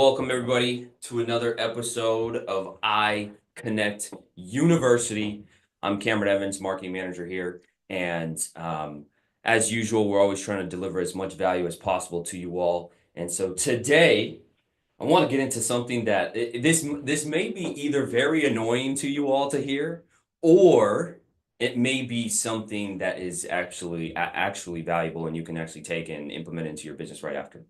Welcome everybody to another episode of iConnect University. I'm Cameron Evans, marketing manager here, and as usual, we're always trying to deliver as much value as possible to you all. And so today, I want to get into something that this may be either very annoying to you all to hear, or it may be something that is actually valuable and you can actually take and implement into your business right after.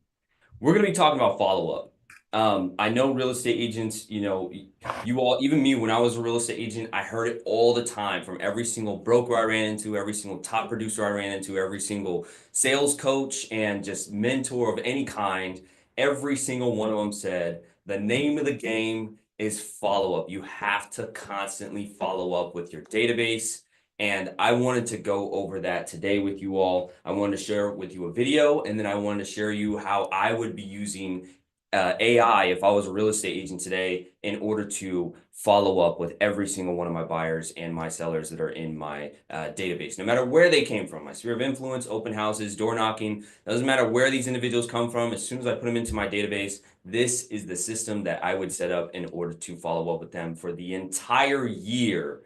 We're going to be talking about follow-up. I know real estate agents, you all, even me, when I was a real estate agent, I heard it all the time from every single broker I ran into, every single top producer I ran into, every single sales coach and just mentor of any kind. Every single one of them said the name of the game is follow-up. You have to constantly follow up with your database. And I wanted to go over that today with you all. I wanted to share with you a video, and then I wanted to share you how I would be using AI if I was a real estate agent today in order to follow up with every single one of my buyers and my sellers that are in my database, no matter where they came from, my sphere of influence, open houses, door knocking, doesn't matter where these individuals come from. As soon as I put them into my database, this is the system that I would set up in order to follow up with them for the entire year.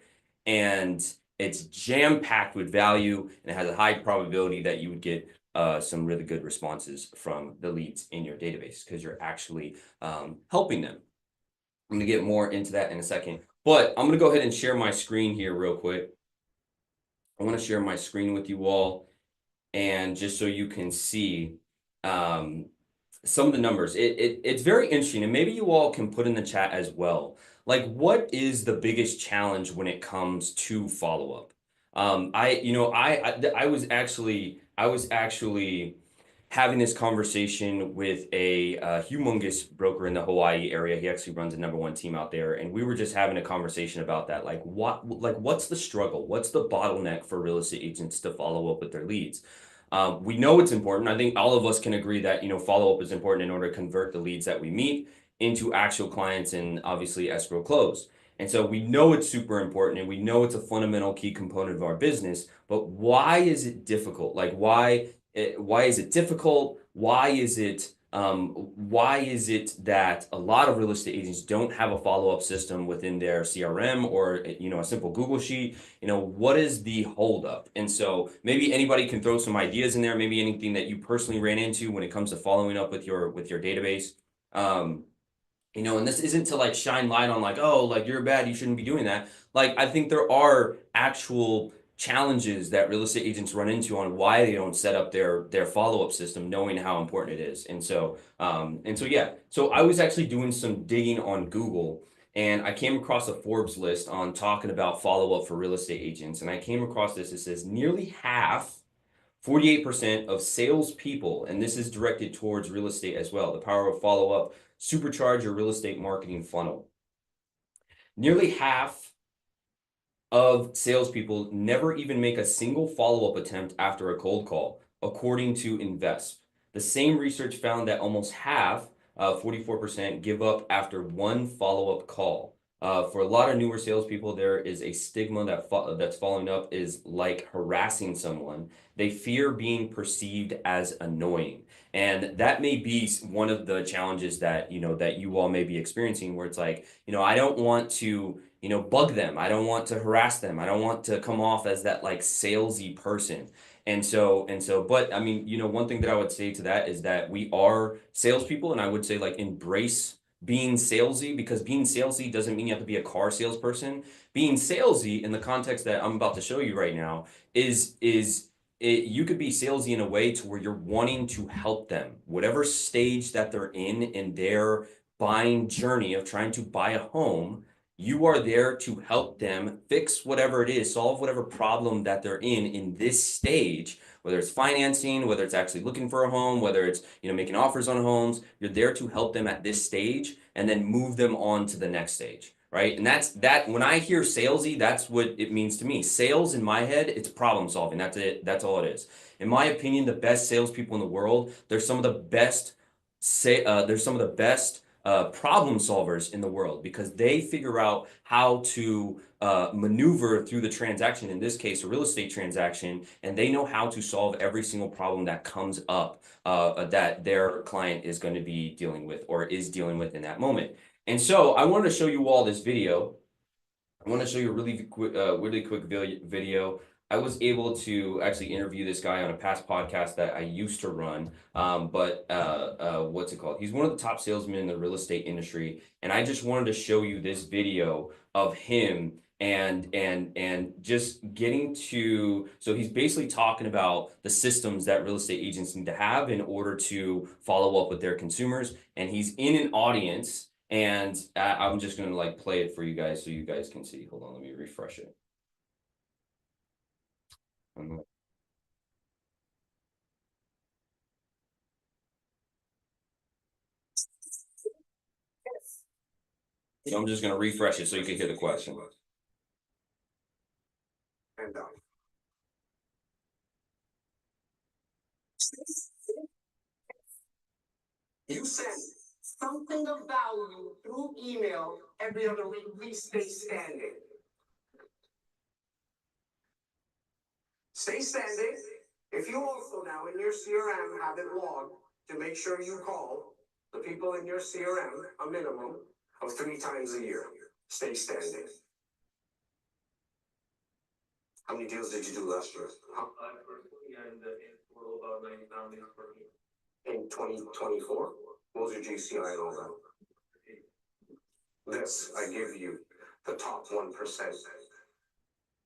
And it's jam-packed with value, and it has a high probability that you would get some really good responses from the leads in your database because you're actually helping them. I'm going to get more into that in a second, but I'm going to go ahead and share my screen here real quick. I want to share my screen with you all, and just so you can see some of the numbers. It's very interesting, and maybe you all can put in the chat as well. Like, what is the biggest challenge when it comes to follow-up? I was actually having this conversation with a humongous broker in the Hawaii area. He actually runs a #1 team out there, and we were just having a conversation about that. What's the struggle? What's the bottleneck for real estate agents to follow up with their leads? We know it's important. I think all of us can agree that follow up is important in order to convert the leads that we meet into actual clients and obviously escrow close. And so we know it's super important and we know it's a fundamental key component of our business, but why is it difficult? Like why is it difficult? Why is it that a lot of real estate agents don't have a follow-up system within their CRM or a simple Google sheet? What is the holdup? And so maybe anybody can throw some ideas in there, maybe anything that you personally ran into when it comes to following up with your database. And this isn't to like shine light on like, oh, like you're bad, you shouldn't be doing that. Like I think there are actual challenges that real estate agents run into on why they don't set up their follow-up system, knowing how important it is. So I was actually doing some digging on Google, and I came across a Forbes list on talking about follow-up for real estate agents. And I came across this. It says nearly half, 48% of salespeople, and this is directed towards real estate as well, the power of follow-up, supercharge your real estate marketing funnel. Nearly half of salespeople never even make a single follow-up attempt after a cold call, according to Invest. The same research found that almost half, 44%, give up after one follow-up call. For a lot of newer salespeople, there is a stigma that's following up is like harassing someone. They fear being perceived as annoying. And that may be one of the challenges that you all may be experiencing, where it's like, I don't want to bug them. I don't want to harass them. I don't want to come off as that like salesy person. But I mean, one thing that I would say to that is that we are salespeople, and I would say like embrace being salesy, because being salesy doesn't mean you have to be a car salesperson. Being salesy in the context that I'm about to show you right now you could be salesy in a way to where you're wanting to help them, whatever stage that they're in their buying journey of trying to buy a home. You are there to help them fix whatever it is, solve whatever problem that they're in this stage, whether it's financing, whether it's actually looking for a home, whether it's, making offers on homes. You're there to help them at this stage and then move them on to the next stage, right? And that's that. When I hear salesy, that's what it means to me. Sales in my head, it's problem solving. That's it. That's all it is. In my opinion, the best salespeople in the world, they're some of the best problem solvers in the world because they figure out how to maneuver through the transaction, in this case, a real estate transaction, and they know how to solve every single problem that comes up that their client is going to be dealing with or is dealing with in that moment. And so I wanted to show you all this video. I want to show you a really quick video. I was able to actually interview this guy on a past podcast that I used to run. What's it called? He's one of the top salesmen in the real estate industry, and I just wanted to show you this video of him and just getting to. So he's basically talking about the systems that real estate agents need to have in order to follow up with their consumers, and he's in an audience. And I'm just gonna like play it for you guys so you guys can see. Hold on, let me refresh it. I'm So I'm just gonna refresh it so you can hear the question. And you send something of value through email every other week. Please stay standing. Stay standing. If you also now in your CRM have it logged to make sure you call the people in your CRM a minimum of 3 times a year. Stay standing. How many deals did you do last year? In 2024? What was your GCI and all that? This, I give you the top 1%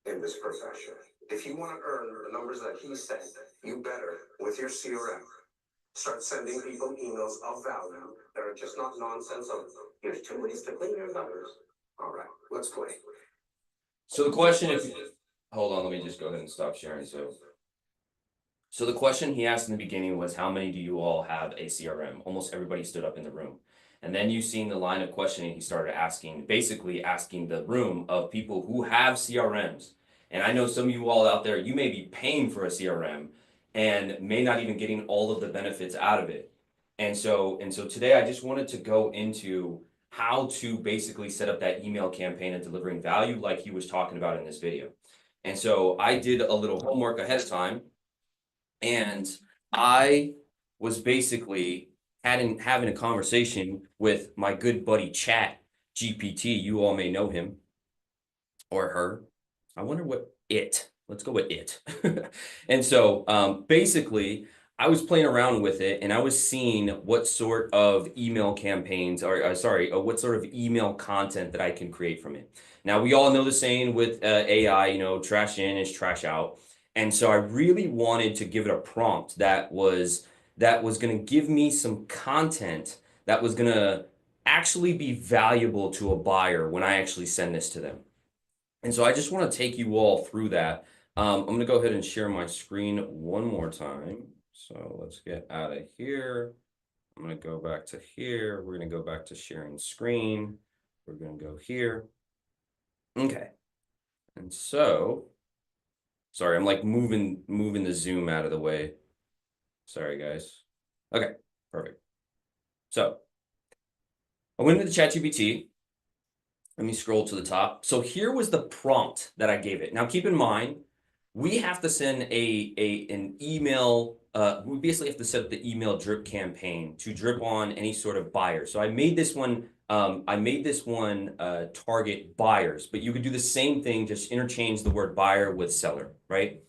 in this profession. If you want to earn the numbers that he said, you better, with your CRM, start sending people emails of value that are just not nonsense of, here's 2 ways to clean your gutters. All right, let's play. So the question is, hold on, let me just go ahead and stop sharing. So the question he asked in the beginning was, how many do you all have a CRM? Almost everybody stood up in the room. And then you've seen the line of questioning he started asking, basically asking the room of people who have CRMs. And I know some of you all out there, you may be paying for a CRM and may not even getting all of the benefits out of it. And so today I just wanted to go into how to basically set up that email campaign and delivering value like he was talking about in this video. And so I did a little homework ahead of time, and I was basically having a conversation with my good buddy Chat GPT. You all may know him or her. I wonder what it. Let's go with it. And so basically, I was playing around with it, and I was seeing what sort of email campaigns, or what sort of email content that I can create from it. Now, we all know the saying with AI, you know, trash in is trash out. And so I really wanted to give it a prompt that was going to give me some content that was going to actually be valuable to a buyer when I actually send this to them. And so I just want to take you all through that. I'm going to go ahead and share my screen one more time. So let's get out of here. I'm going to go back to here. We're going to go back to sharing screen. We're going to go here. Okay. And so, sorry, I'm like moving the Zoom out of the way. Sorry, guys. Okay, perfect. So I went into the ChatGPT. Let me scroll to the top. So here was the prompt that I gave it. Now, keep in mind, we have to send an email. We basically have to set up the email drip campaign to drip on any sort of buyer. So I made this one. Target buyers, but you could do the same thing. Just interchange the word buyer with seller, right?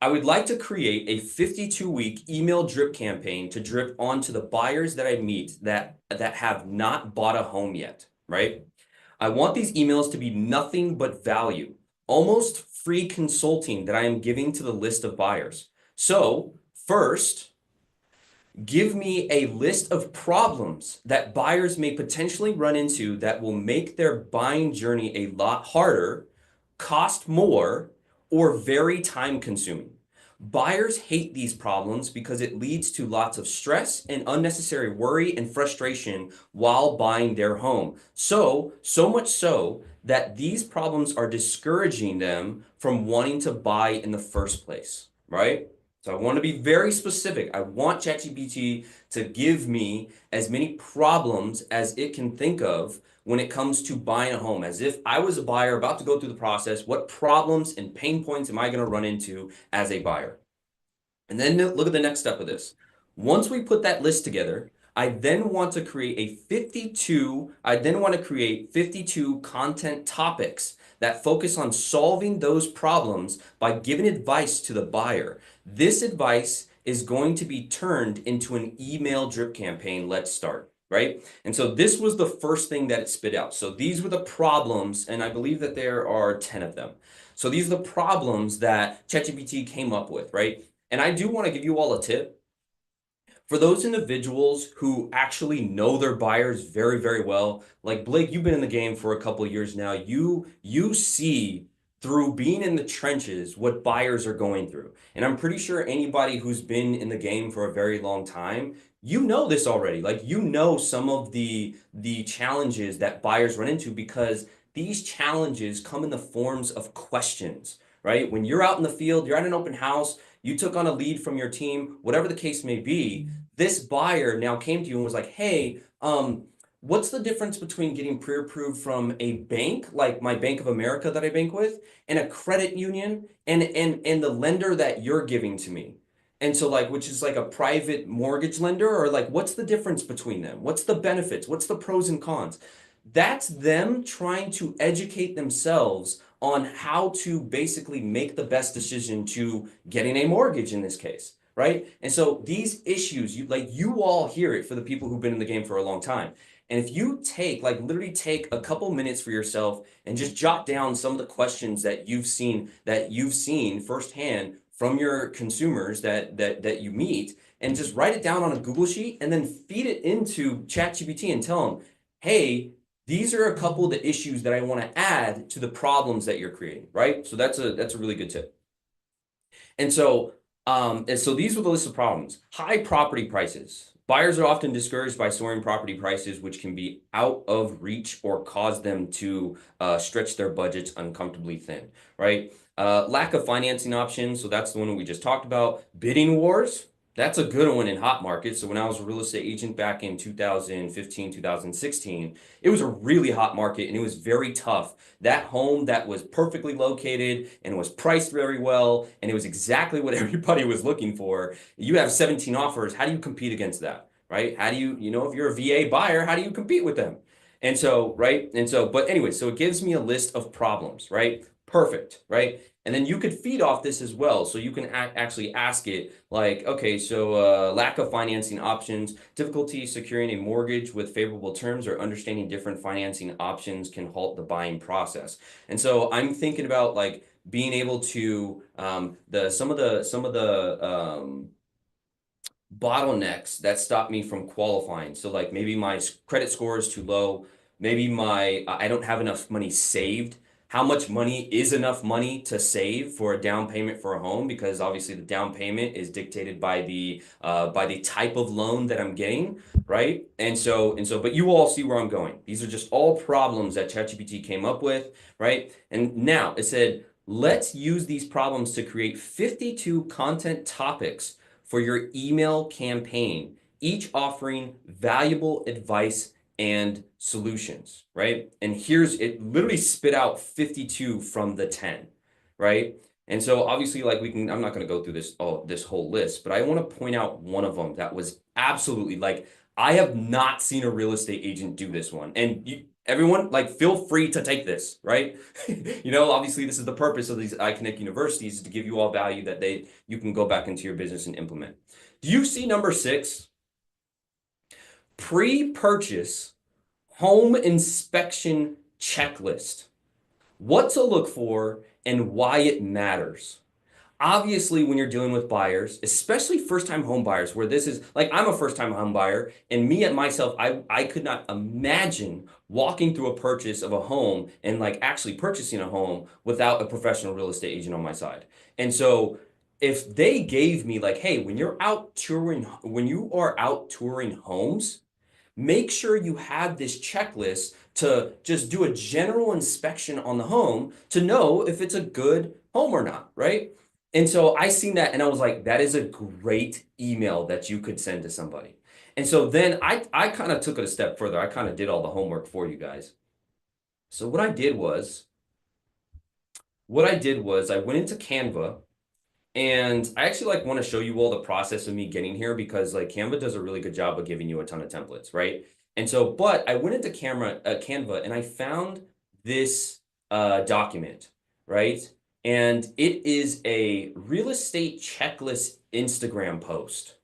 I would like to create a 52-week email drip campaign to drip onto the buyers that I meet that have not bought a home yet, right? I want these emails to be nothing but value, almost free consulting that I am giving to the list of buyers. So first, give me a list of problems that buyers may potentially run into that will make their buying journey a lot harder, cost more, or very time consuming. Buyers hate these problems because it leads to lots of stress and unnecessary worry and frustration while buying their home. So much so that these problems are discouraging them from wanting to buy in the first place, right? So I want to be very specific. I want ChatGPT to give me as many problems as it can think of when it comes to buying a home. As if I was a buyer about to go through the process, what problems and pain points am I going to run into as a buyer? And then look at the next step of this. Once we put that list together, I then want to create 52 content topics that focus on solving those problems by giving advice to the buyer. This advice is going to be turned into an email drip campaign. Let's start, right? And so this was the first thing that it spit out. So these were the problems, and I believe that there are 10 of them. So these are the problems that ChatGPT came up with, right? And I do want to give you all a tip. For those individuals who actually know their buyers very, very well, like Blake, you've been in the game for a couple of years now. You see through being in the trenches what buyers are going through. And I'm pretty sure anybody who's been in the game for a very long time, you know this already. Like you know some of the challenges that buyers run into because these challenges come in the forms of questions, right? When you're out in the field, you're at an open house, you took on a lead from your team, whatever the case may be, this buyer now came to you and was like, hey, what's the difference between getting pre-approved from a bank, like my Bank of America that I bank with, and a credit union and the lender that you're giving to me? And so like, which is like a private mortgage lender, or like, what's the difference between them? What's the benefits? What's the pros and cons? That's them trying to educate themselves on how to basically make the best decision to getting a mortgage in this case, right? And so these issues, you all hear it for the people who've been in the game for a long time. And if you take like literally take a couple minutes for yourself and just jot down some of the questions that you've seen firsthand from your consumers that you meet, and just write it down on a Google sheet and then feed it into ChatGPT and tell them, hey, these are a couple of the issues that I want to add to the problems that you're creating, right? So that's a really good tip. And so these were the list of problems. High property prices. Buyers are often discouraged by soaring property prices, which can be out of reach or cause them to stretch their budgets uncomfortably thin, right? Lack of financing options. So that's the one we just talked about. Bidding wars. That's a good one in hot markets. So when I was a real estate agent back in 2015, 2016, it was a really hot market and it was very tough. That home that was perfectly located and was priced very well and it was exactly what everybody was looking for. You have 17 offers. How do you compete against that? Right? How do if you're a VA buyer, how do you compete with them? And so, right? And so, but anyway, so it gives me a list of problems, right? Perfect, right? And then you could feed off this as well. So you can actually ask it like, okay, so lack of financing options, difficulty securing a mortgage with favorable terms, or understanding different financing options can halt the buying process. And so I'm thinking about like being able to some of the bottlenecks that stop me from qualifying. So like maybe my credit score is too low. Maybe I don't have enough money saved. How much money is enough money to save for a down payment for a home? Because obviously the down payment is dictated by the type of loan that I'm getting, right? But you all see where I'm going. These are just all problems that ChatGPT came up with, right? And now it said, let's use these problems to create 52 content topics for your email campaign, each offering valuable advice and solutions, right? And it literally spit out 52 from the 10, right? And so obviously like I'm not going to go through this whole list, but I want to point out one of them that was absolutely like, I have not seen a real estate agent do this one. And everyone like feel free to take this, right? Obviously this is the purpose of these iCONNCT universities, is to give you all value that you can go back into your business and implement. Do you see number 6? Pre-purchase home inspection checklist. What to look for and why it matters. Obviously, when you're dealing with buyers, especially first-time home buyers, where this is like I'm a first-time home buyer, and me and myself, I could not imagine walking through a purchase of a home and like actually purchasing a home without a professional real estate agent on my side. And so if they gave me like, hey, when you are out touring homes, make sure you have this checklist to just do a general inspection on the home to know if it's a good home or not, right? And so I seen that and I was like, that is a great email that you could send to somebody. And so then I kind of took it a step further. I kind of did all the homework for you guys. So what I did was I went into Canva. And I actually like want to show you all the process of me getting here because like Canva does a really good job of giving you a ton of templates, right? And so, but I went into Canva and I found this document, right? And it is a real estate checklist Instagram post,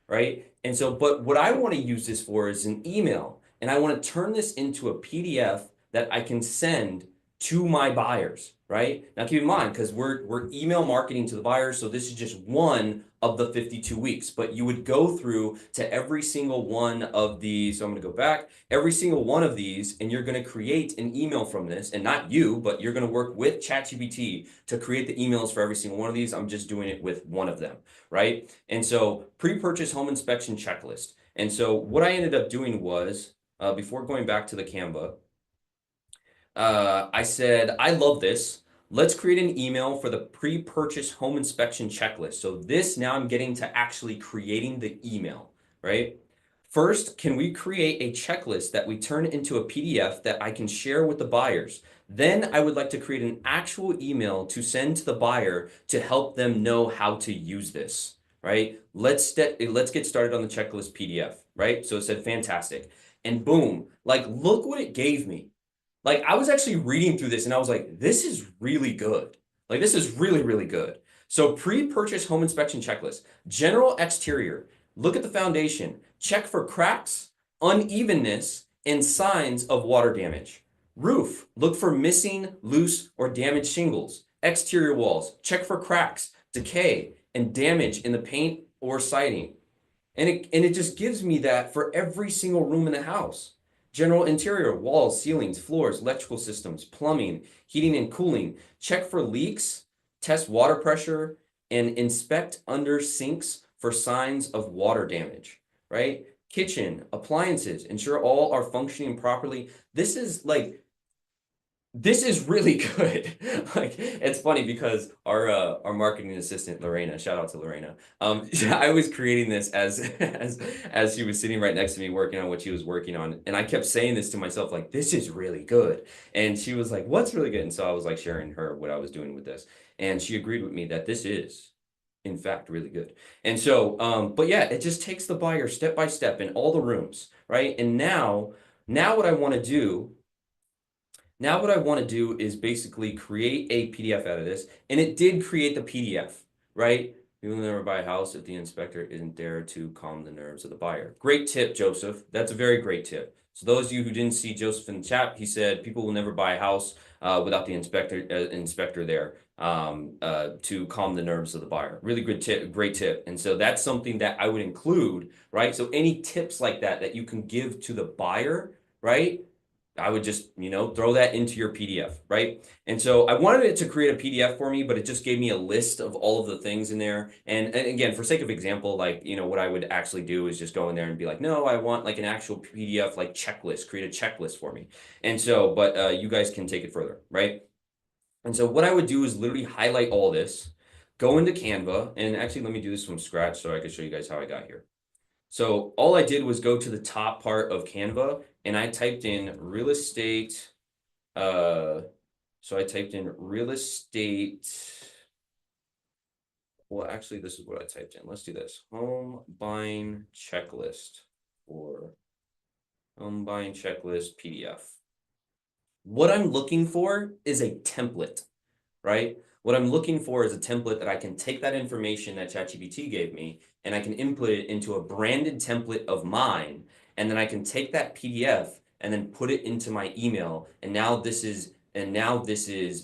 right? And so, but what I want to use this for is an email, and I want to turn this into a PDF that I can send to my buyers, right? Now, keep in mind, because we're email marketing to the buyers, so this is just one of the 52 weeks, but you would go through to every single one of these. So I'm going to go back, every single one of these, and you're going to create an email from this, and not you, but you're going to work with ChatGPT to create the emails for every single one of these. I'm just doing it with one of them, right? And so pre-purchase home inspection checklist. And so what I ended up doing was, before going back to the Canva, I said, I love this. Let's create an email for the pre-purchase home inspection checklist. So this now I'm getting to actually creating the email, right? First, can we create a checklist that we turn into a PDF that I can share with the buyers? Then I would like to create an actual email to send to the buyer to help them know how to use this, right? Let's get started on the checklist PDF, right? So it said fantastic. And boom, like look what it gave me. Like I was actually reading through this and I was like, this is really good. Like this is really, really good. So pre-purchase home inspection checklist, general exterior, look at the foundation, check for cracks, unevenness, and signs of water damage. Roof, look for missing, loose, or damaged shingles. Exterior walls, check for cracks, decay, and damage in the paint or siding. And it just gives me that for every single room in the house. General interior, walls, ceilings, floors, electrical systems, plumbing, heating and cooling. Check for leaks, test water pressure, and inspect under sinks for signs of water damage, right? Kitchen, appliances, ensure all are functioning properly. This is really good. Like it's funny because our marketing assistant Lorena, shout out to Lorena. I was creating this as she was sitting right next to me working on what she was working on, and I kept saying this to myself like this is really good. And she was like, "What's really good?" And so I was like sharing her what I was doing with this, and she agreed with me that this is in fact really good. And so but yeah, it just takes the buyer step by step in all the rooms, right? And now what I want to do now what I want to do is basically create a PDF out of this, and it did create the PDF, right? You will never buy a house if the inspector isn't there to calm the nerves of the buyer. Great tip, Joseph. That's a very great tip. So those of you who didn't see Joseph in the chat, he said people will never buy a house without the inspector there to calm the nerves of the buyer. Really good tip, great tip. And so that's something that I would include, right? So any tips like that that you can give to the buyer, right? I would just, throw that into your PDF, right? And so I wanted it to create a PDF for me, but it just gave me a list of all of the things in there. And again, for sake of example, like, what I would actually do is just go in there and be like, no, I want like an actual PDF, like checklist, create a checklist for me. And so, but you guys can take it further, right? And so what I would do is literally highlight all this, go into Canva, and actually let me do this from scratch so I can show you guys how I got here. So all I did was go to the top part of Canva and I typed in real estate. So I typed in real estate. Well, actually, this is what I typed in. Let's do this. Home buying checklist or home buying checklist PDF. What I'm looking for is a template, right? What I'm looking for is a template that I can take that information that ChatGPT gave me and I can input it into a branded template of mine. And then I can take that PDF and then put it into my email. And now this is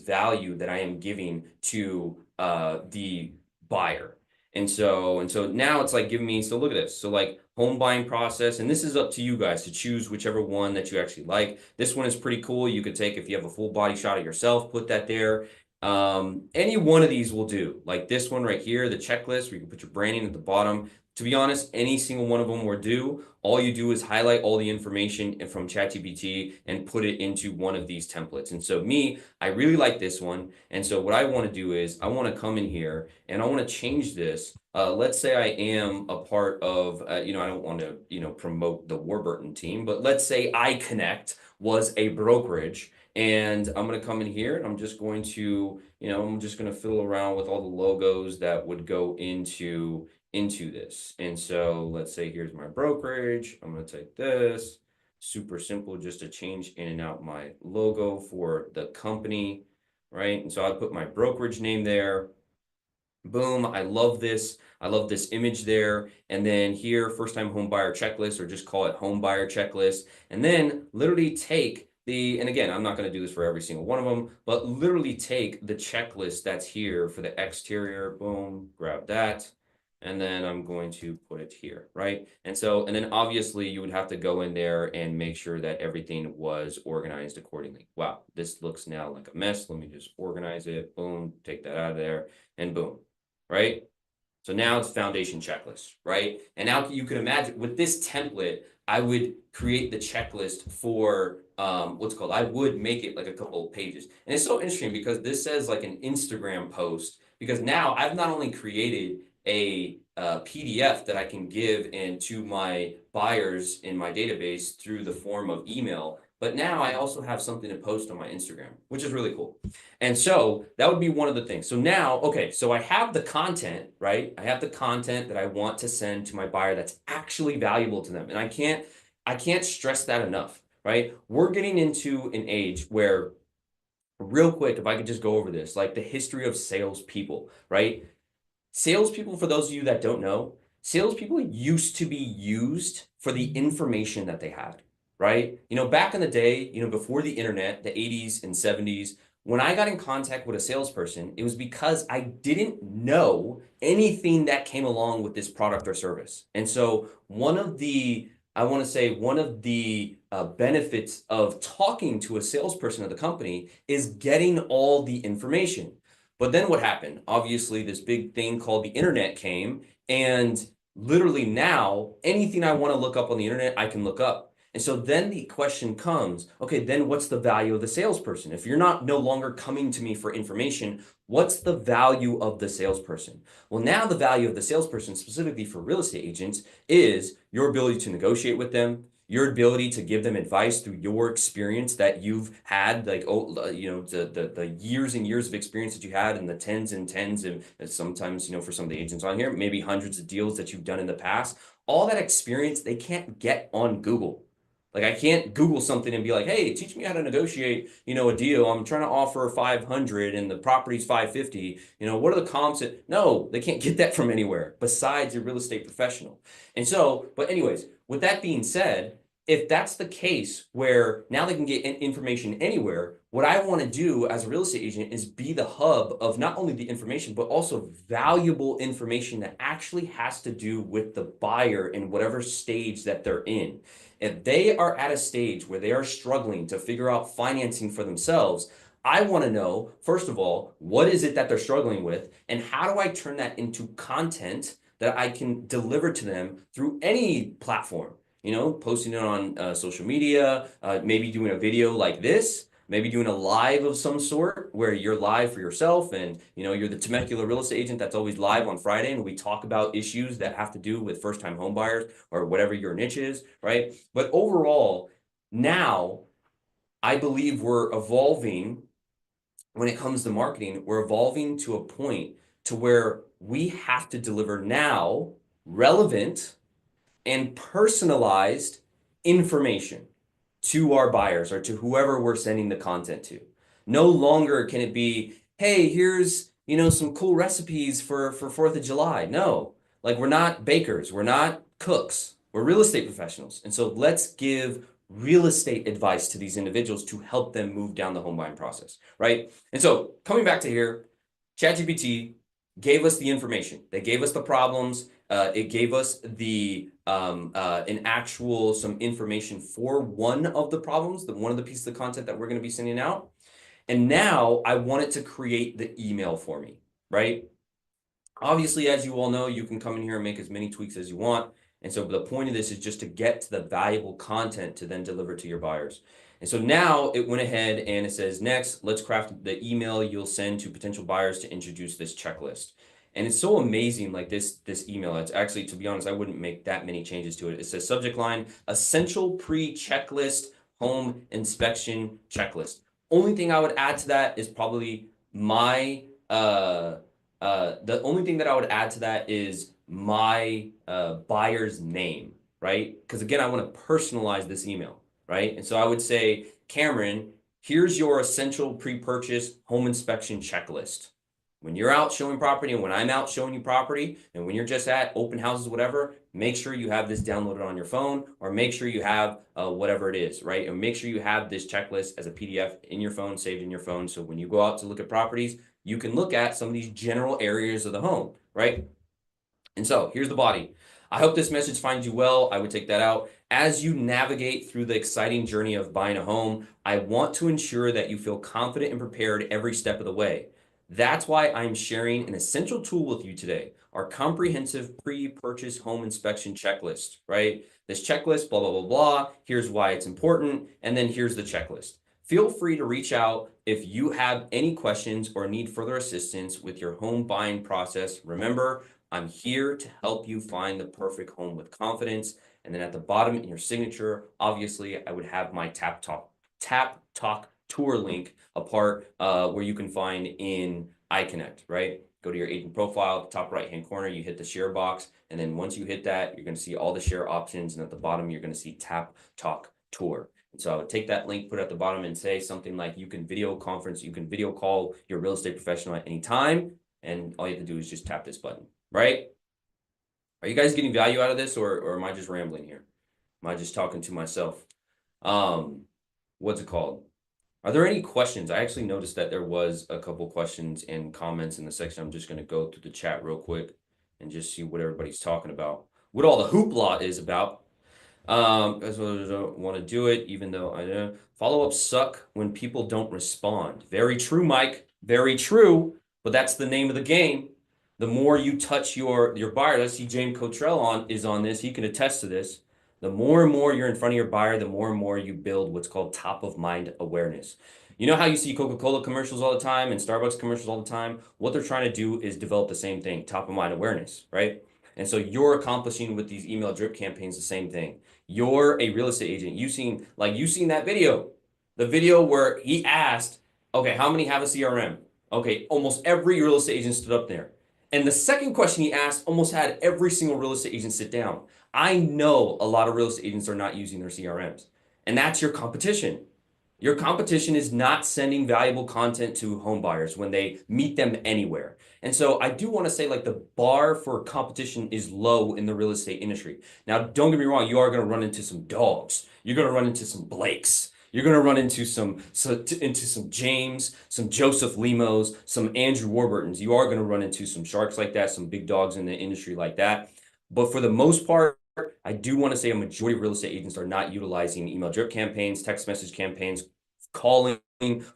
value that I am giving to the buyer. And so now it's like giving me, so look at this. So like home buying process, and this is up to you guys to choose whichever one that you actually like. This one is pretty cool. You could take, if you have a full body shot of yourself, put that there. Any one of these will do. Like this one right here, the checklist, where you can put your branding at the bottom. To be honest, any single one of them will do. All you do is highlight all the information from ChatGPT and put it into one of these templates. And so me, I really like this one. And so what I want to do is I want to come in here and I want to change this. Let's say I am a part of, I don't want to, promote the Warburton team, but let's say iCONNCT was a brokerage. And I'm going to come in here and I'm just going to, I'm just going to fiddle around with all the logos that would go into this. And so let's say here's my brokerage. I'm going to take this. Super simple, just to change in and out my logo for the company, right? And so I put my brokerage name there. Boom, I love this. I love this image there. And then here, first time home buyer checklist, or just call it home buyer checklist. And then literally take and again, I'm not going to do this for every single one of them, but literally take the checklist that's here for the exterior. Boom, grab that. And then I'm going to put it here, right? And then obviously you would have to go in there and make sure that everything was organized accordingly. Wow, this looks now like a mess. Let me just organize it. Boom, take that out of there, and boom, right? So now it's foundation checklist, right? And now you can imagine with this template, I would create the checklist for I would make it like a couple of pages. And it's so interesting because this says like an Instagram post, because now I've not only created a PDF that I can give into my buyers in my database through the form of email, but now I also have something to post on my Instagram, which is really cool. And so that would be one of the things. So now, okay, so I have the content, right? I have the content that I want to send to my buyer that's actually valuable to them. And I can't stress that enough, right? We're getting into an age where, real quick, if I could just go over this, like the history of salespeople, right? Salespeople, for those of you that don't know, salespeople used to be used for the information that they had, right? Back in the day, before the internet, the 80s and 70s, when I got in contact with a salesperson, it was because I didn't know anything that came along with this product or service. And so I want to say one of the benefits of talking to a salesperson of the company is getting all the information. But then what happened? Obviously, this big thing called the internet came, and literally now anything I want to look up on the internet, I can look up. And so then the question comes, okay, then what's the value of the salesperson? If you're not no longer coming to me for information, what's the value of the salesperson? Well, now the value of the salesperson, specifically for real estate agents, is your ability to negotiate with them, your ability to give them advice through your experience that you've had, like, the years and years of experience that you had, and the tens and tens and sometimes, for some of the agents on here, maybe hundreds of deals that you've done in the past. All that experience, they can't get on Google. Like, I can't Google something and be like, hey, teach me how to negotiate, a deal. I'm trying to offer 500 and the property's 550. What are the comps? No, they can't get that from anywhere besides a real estate professional. And so, but anyways, with that being said, if that's the case where now they can get information anywhere, what I want to do as a real estate agent is be the hub of not only the information, but also valuable information that actually has to do with the buyer in whatever stage that they're in. If they are at a stage where they are struggling to figure out financing for themselves, I want to know, first of all, what is it that they're struggling with, and how do I turn that into content that I can deliver to them through any platform? Posting it on social media, maybe doing a video like this, maybe doing a live of some sort where you're live for yourself and you're the Temecula real estate agent that's always live on Friday, and we talk about issues that have to do with first-time home buyers or whatever your niche is, right? But overall, now I believe we're evolving when it comes to marketing. We're evolving to a point to where we have to deliver now relevant and personalized information to our buyers or to whoever we're sending the content to. No longer can it be, hey, here's, some cool recipes for 4th of July. No, like, we're not bakers, we're not cooks, we're real estate professionals. And so let's give real estate advice to these individuals to help them move down the home buying process, right? And so coming back to here, ChatGPT gave us the information. They gave us the problems. It gave us some information for one of the problems, one of the pieces of content that we're going to be sending out. And now I want it to create the email for me, right? Obviously, as you all know, you can come in here and make as many tweaks as you want. And so the point of this is just to get to the valuable content to then deliver to your buyers. And so now it went ahead and it says, next, let's craft the email you'll send to potential buyers to introduce this checklist. And it's so amazing, like this email. It's actually, to be honest, I wouldn't make that many changes to it. It says subject line, essential pre-checklist, home inspection checklist. Only thing I would add to that is probably my the only thing that I would add to that is my buyer's name, right? Because again, I want to personalize this email, right? And so I would say, Cameron, here's your essential pre-purchase home inspection checklist. When you're out showing property and when I'm out showing you property and when you're just at open houses, whatever, make sure you have this downloaded on your phone or make sure you have whatever it is, right? And make sure you have this checklist as a PDF in your phone, saved in your phone. So when you go out to look at properties, you can look at some of these general areas of the home, right? And so here's the body. I hope this message finds you well. I would take that out. As you navigate through the exciting journey of buying a home, I want to ensure that you feel confident and prepared every step of the way. That's why I'm sharing an essential tool with you today, our comprehensive pre-purchase home inspection checklist, right? This checklist, blah, blah, blah, blah. Here's why it's important. And then here's the checklist. Feel free to reach out if you have any questions or need further assistance with your home buying process. Remember, I'm here to help you find the perfect home with confidence. And then at the bottom in your signature, obviously, I would have my Tap Talk tour link, a part where you can find in iCONNCT, right? Go to your agent profile, top right-hand corner, you hit the share box. And then once you hit that, you're going to see all the share options. And at the bottom, you're going to see Tap Talk Tour. And so I would take that link, put it at the bottom and say something like, you can video call your real estate professional at any time. And all you have to do is just tap this button. Right? Are you guys getting value out of this or am I just rambling here? Am I just talking to myself? What's it called? Are there any questions? I actually noticed that there was a couple questions and comments in the section. I'm just going to go through the chat real quick and just see what everybody's talking about. What all the hoopla is about. That's what I don't want to do it, even though I know follow-ups suck when people don't respond. Very true, Mike. Very true. But that's the name of the game. The more you touch your buyer, let's see James Cottrell is on this. He can attest to this. The more and more you're in front of your buyer, the more and more you build what's called top of mind awareness. You know how you see Coca-Cola commercials all the time and Starbucks commercials all the time? What they're trying to do is develop the same thing, top of mind awareness, right? And so you're accomplishing with these email drip campaigns the same thing. You're a real estate agent. You've seen that video, the video where he asked, okay, how many have a CRM? Okay, almost every real estate agent stood up there. And the second question he asked almost had every single real estate agent sit down. I know a lot of real estate agents are not using their CRMs, and that's your competition. Your competition is not sending valuable content to home buyers when they meet them anywhere. And so I do want to say, like, the bar for competition is low in the real estate industry. Now, don't get me wrong, you are going to run into some dogs. You're going to run into some Blakes. You're going to run into some James, some Joseph Limos, some Andrew Warburtons. You are going to run into some sharks like that, some big dogs in the industry like that. But for the most part, I do want to say a majority of real estate agents are not utilizing email drip campaigns, text message campaigns, calling,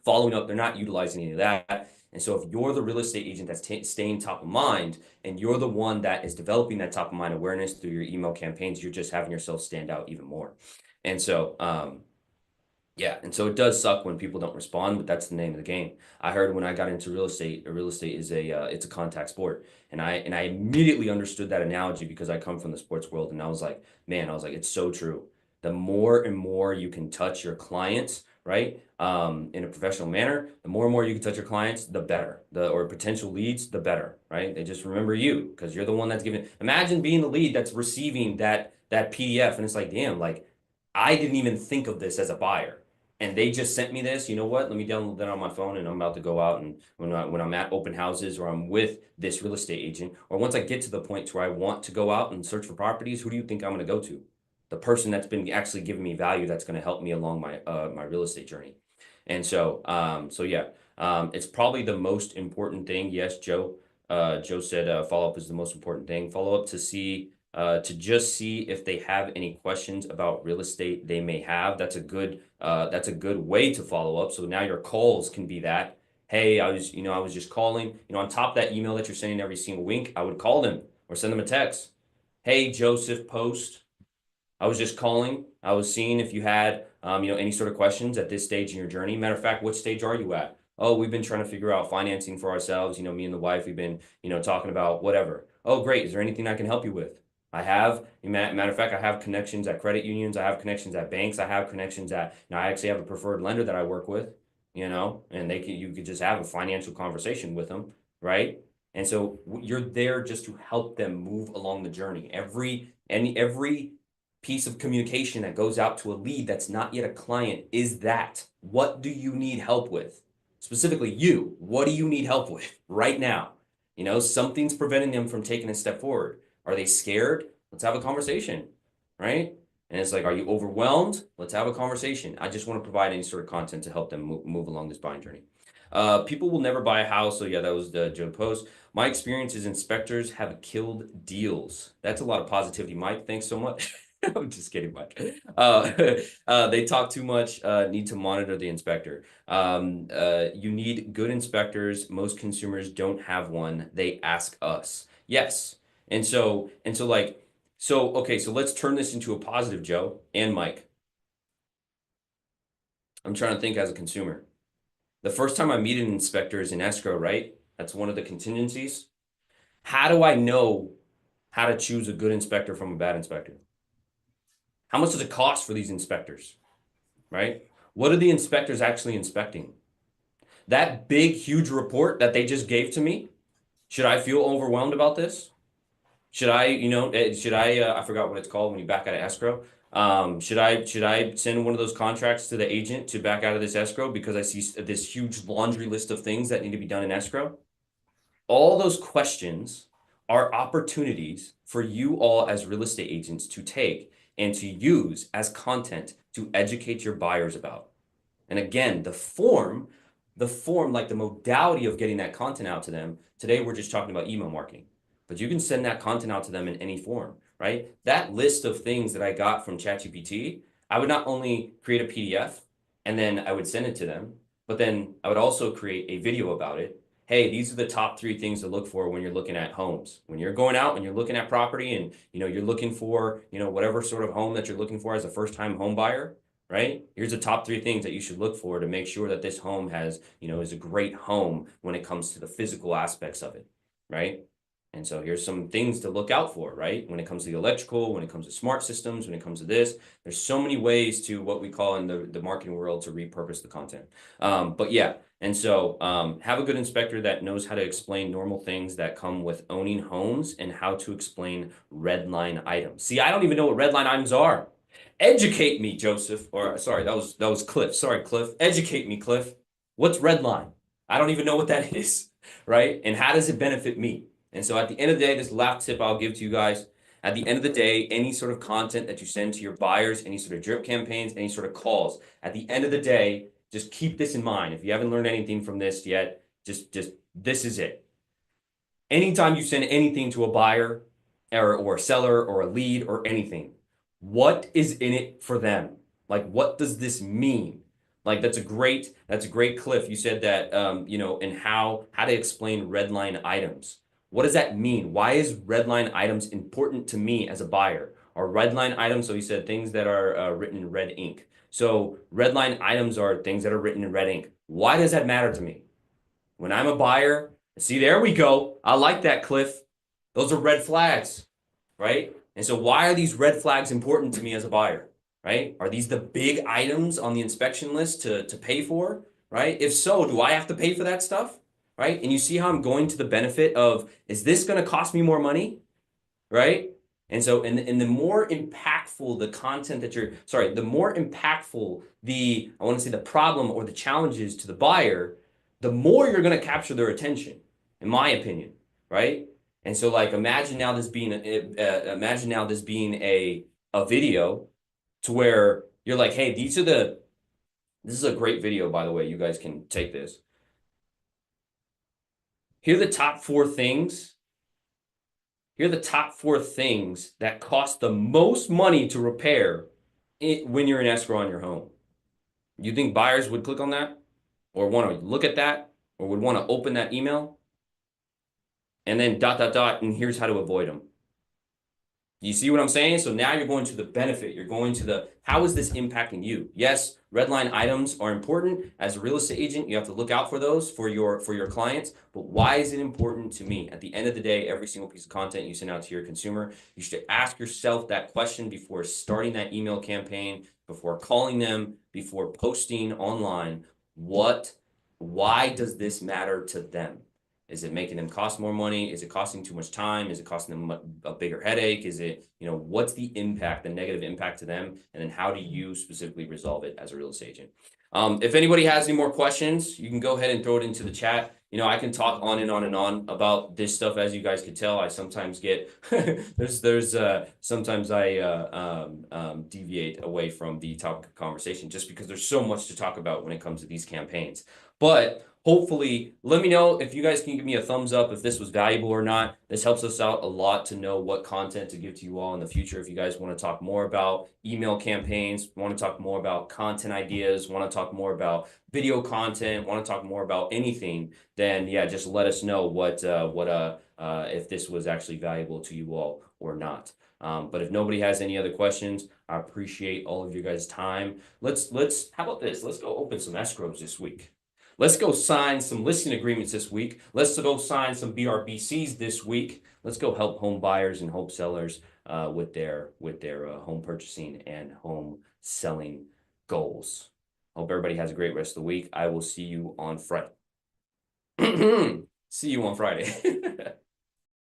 following up. They're not utilizing any of that. And so if you're the real estate agent that's staying top of mind and you're the one that is developing that top of mind awareness through your email campaigns, you're just having yourself stand out even more. And so, yeah, and so it does suck when people don't respond, but that's the name of the game. I heard when I got into real estate is it's a contact sport, and I immediately understood that analogy because I come from the sports world, and I was like, man, it's so true. The more and more you can touch your clients, right, in a professional manner, the more and more you can touch your clients, the better. Or potential leads, the better, right? They just remember you because you're the one that's giving. Imagine being the lead that's receiving that PDF, and it's like, damn, like I didn't even think of this as a buyer and they just sent me this. You know what? Let me download that on my phone, and I'm about to go out and when I'm at open houses or I'm with this real estate agent, or once I get to the point where I want to go out and search for properties, who do you think I'm going to go to? The person that's been actually giving me value, that's going to help me along my real estate journey. And so, yeah, it's probably the most important thing. Yes, Joe. Joe said follow up is the most important thing. Follow up to just see if they have any questions about real estate they may have. That's a good way to follow up. So now your calls can be that. Hey, I was just calling, on top of that email that you're sending every single week, I would call them or send them a text. Hey, Joseph Post, I was just calling. I was seeing if you had, any sort of questions at this stage in your journey. Matter of fact, what stage are you at? Oh, we've been trying to figure out financing for ourselves. Me and the wife, we've been, talking about whatever. Oh, great. Is there anything I can help you with? I have, matter of fact, I have connections at credit unions. I have connections at banks. I have connections at, I actually have a preferred lender that I work with, and you could just have a financial conversation with them, right? And so you're there just to help them move along the journey. Every piece of communication that goes out to a lead that's not yet a client is that. What do you need help with? Specifically, you. What do you need help with right now? Something's preventing them from taking a step forward. Are they scared? Let's have a conversation, right? And it's like, are you overwhelmed? Let's have a conversation. I just want to provide any sort of content to help them move along this buying journey. People will never buy a house. So yeah, that was the Joe Post. My experience is inspectors have killed deals. That's a lot of positivity, Mike. Thanks so much. I'm just kidding, Mike. They talk too much, need to monitor the inspector. You need good inspectors. Most consumers don't have one. They ask us. Yes. Okay, so let's turn this into a positive, Joe and Mike. I'm trying to think as a consumer. The first time I meet an inspector is in escrow, right? That's one of the contingencies. How do I know how to choose a good inspector from a bad inspector? How much does it cost for these inspectors, right? What are the inspectors actually inspecting? That big, huge report that they just gave to me, should I feel overwhelmed about this? Should I, I forgot what it's called when you back out of escrow. Should I send one of those contracts to the agent to back out of this escrow because I see this huge laundry list of things that need to be done in escrow? All those questions are opportunities for you all as real estate agents to take and to use as content to educate your buyers about. And again, the form, like the modality of getting that content out to them, today we're just talking about email marketing, but you can send that content out to them in any form, right? That list of things that I got from ChatGPT, I would not only create a PDF and then I would send it to them, but then I would also create a video about it. Hey, these are the top 3 things to look for when you're looking at homes. When you're going out and you're looking at property and you're looking for, whatever sort of home that you're looking for as a first-time home buyer, right? Here's the top 3 things that you should look for to make sure that this home has, is a great home when it comes to the physical aspects of it, right? And so here's some things to look out for, right? When it comes to the electrical, when it comes to smart systems, when it comes to this, there's so many ways to what we call in the marketing world to repurpose the content. But yeah, and so have a good inspector that knows how to explain normal things that come with owning homes and how to explain red line items. See, I don't even know what red line items are. Educate me, Joseph. Or sorry, that was Cliff. Sorry, Cliff. Educate me, Cliff. What's red line? I don't even know what that is, right? And how does it benefit me? And so at the end of the day, this last tip I'll give to you guys, at the end of the day, any sort of content that you send to your buyers, any sort of drip campaigns, any sort of calls, at the end of the day, just keep this in mind. If you haven't learned anything from this yet, just this is it. Anytime you send anything to a buyer or a seller or a lead or anything, what is in it for them? Like, what does this mean? Like, that's a great Cliff. You said that, and how to explain red line items. What does that mean? Why is red line items important to me as a buyer? Are red line items, so you said things that are written in red ink. So red line items are things that are written in red ink. Why does that matter to me? When I'm a buyer, see, there we go. I like that, Cliff. Those are red flags, right? And so why are these red flags important to me as a buyer, right? Are these the big items on the inspection list to pay for, right? If so, do I have to pay for that stuff, right? And you see how I'm going to the benefit of, is this going to cost me more money, right? And so, and the more impactful the content that the more impactful I want to say the problem or the challenges to the buyer, the more you're going to capture their attention, in my opinion, right? And so, like, imagine now this being a video to where you're like, hey, this is a great video, by the way. You guys can take this. Here are the top 4 things. Here are the top 4 things that cost the most money to repair when you're in escrow on your home. You think buyers would click on that or want to look at that or would want to open that email, and then ... and here's how to avoid them. You see what I'm saying? So now you're going to the benefit. You're going to the, how is this impacting you? Yes, red line items are important. As a real estate agent, you have to look out for those for your clients. But why is it important to me? At the end of the day, every single piece of content you send out to your consumer, you should ask yourself that question before starting that email campaign, before calling them, before posting online. Why does this matter to them? Is it making them cost more money? Is it costing too much time? Is it costing them a bigger headache? Is it, what's the impact, the negative impact to them? And then how do you specifically resolve it as a real estate agent? If anybody has any more questions, you can go ahead and throw it into the chat. I can talk on and on and on about this stuff. As you guys can tell, I sometimes get, sometimes I deviate away from the topic of conversation just because there's so much to talk about when it comes to these campaigns. But hopefully, let me know if you guys can give me a thumbs up if this was valuable or not. This helps us out a lot to know what content to give to you all in the future. If you guys want to talk more about email campaigns, want to talk more about content ideas, want to talk more about video content, want to talk more about anything, then yeah, just let us know if this was actually valuable to you all or not. But if nobody has any other questions, I appreciate all of your guys' time. How about this? Let's go open some escrows this week. Let's go sign some listing agreements this week. Let's go sign some BRBCs this week. Let's go help home buyers and home sellers with their home purchasing and home selling goals. Hope everybody has a great rest of the week. I will see you on Friday. See you on Friday.